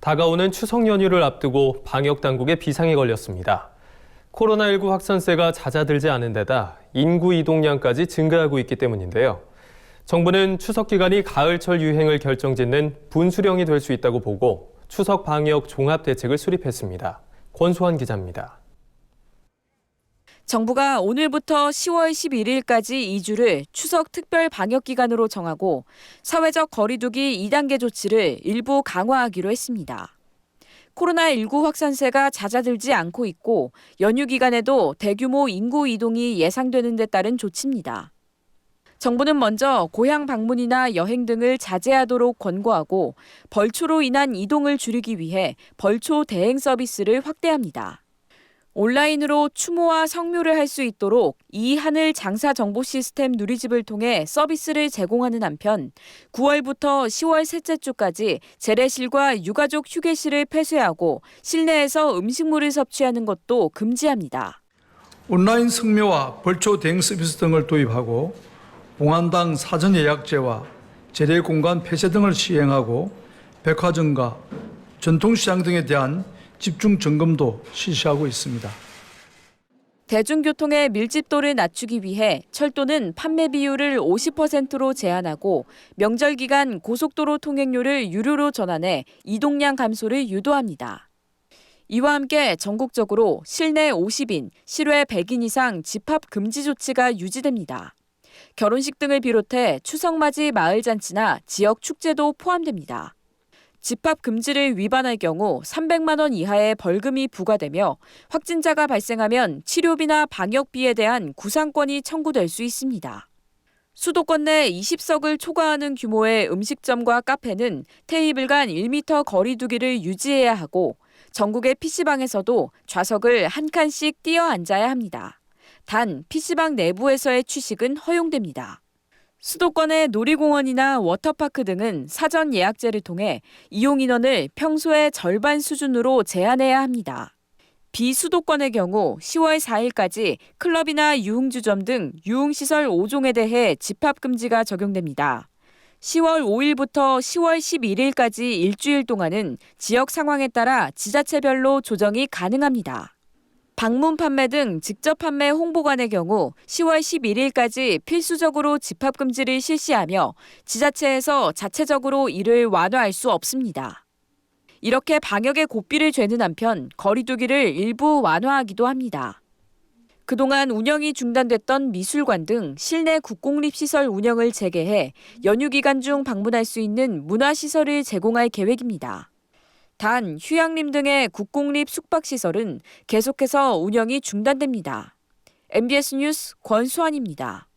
다가오는 추석 연휴를 앞두고 방역당국의 비상에 걸렸습니다. 코로나19 확산세가 잦아들지 않은 데다 인구 이동량까지 증가하고 있기 때문인데요. 정부는 추석 기간이 가을철 유행을 결정짓는 분수령이 될 수 있다고 보고 추석 방역 종합대책을 수립했습니다. 권수환 기자입니다. 정부가 오늘부터 10월 11일까지 2주를 추석 특별 방역 기간으로 정하고 사회적 거리 두기 2단계 조치를 일부 강화하기로 했습니다. 코로나19 확산세가 잦아들지 않고 있고 연휴 기간에도 대규모 인구 이동이 예상되는 데 따른 조치입니다. 정부는 먼저 고향 방문이나 여행 등을 자제하도록 권고하고 벌초로 인한 이동을 줄이기 위해 벌초 대행 서비스를 확대합니다. 온라인으로 추모와 성묘를 할 수 있도록 이하늘 장사 정보 시스템 누리집을 통해 서비스를 제공하는 한편 9월부터 10월 셋째 주까지 재래실과 유가족 휴게실을 폐쇄하고 실내에서 음식물을 섭취하는 것도 금지합니다. 온라인 성묘와 벌초 대행 서비스 등을 도입하고 봉안당 사전 예약제와 재래 공간 폐쇄 등을 시행하고 백화점과 전통시장 등에 대한 집중 점검도 실시하고 있습니다. 대중교통의 밀집도를 낮추기 위해 철도는 판매 비율을 50%로 제한하고 명절 기간 고속도로 통행료를 유료로 전환해 이동량 감소를 유도합니다. 이와 함께 전국적으로 실내 50인, 실외 100인 이상 집합 금지 조치가 유지됩니다. 결혼식 등을 비롯해 추석맞이 마을잔치나 지역 축제도 포함됩니다. 집합 금지를 위반할 경우 300만 원 이하의 벌금이 부과되며 확진자가 발생하면 치료비나 방역비에 대한 구상권이 청구될 수 있습니다. 수도권 내 20석을 초과하는 규모의 음식점과 카페는 테이블 간 1m 거리 두기를 유지해야 하고 전국의 PC방에서도 좌석을 한 칸씩 띄어 앉아야 합니다. 단 PC방 내부에서의 취식은 허용됩니다. 수도권의 놀이공원이나 워터파크 등은 사전 예약제를 통해 이용 인원을 평소의 절반 수준으로 제한해야 합니다. 비수도권의 경우 10월 4일까지 클럽이나 유흥주점 등 유흥시설 5종에 대해 집합금지가 적용됩니다. 10월 5일부터 10월 11일까지 일주일 동안은 지역 상황에 따라 지자체별로 조정이 가능합니다. 방문 판매 등 직접 판매 홍보관의 경우 10월 11일까지 필수적으로 집합금지를 실시하며 지자체에서 자체적으로 이를 완화할 수 없습니다. 이렇게 방역의 고삐를 죄는 한편 거리 두기를 일부 완화하기도 합니다. 그동안 운영이 중단됐던 미술관 등 실내 국공립시설 운영을 재개해 연휴 기간 중 방문할 수 있는 문화시설을 제공할 계획입니다. 단 휴양림 등의 국공립 숙박시설은 계속해서 운영이 중단됩니다. MBS 뉴스 권수환입니다.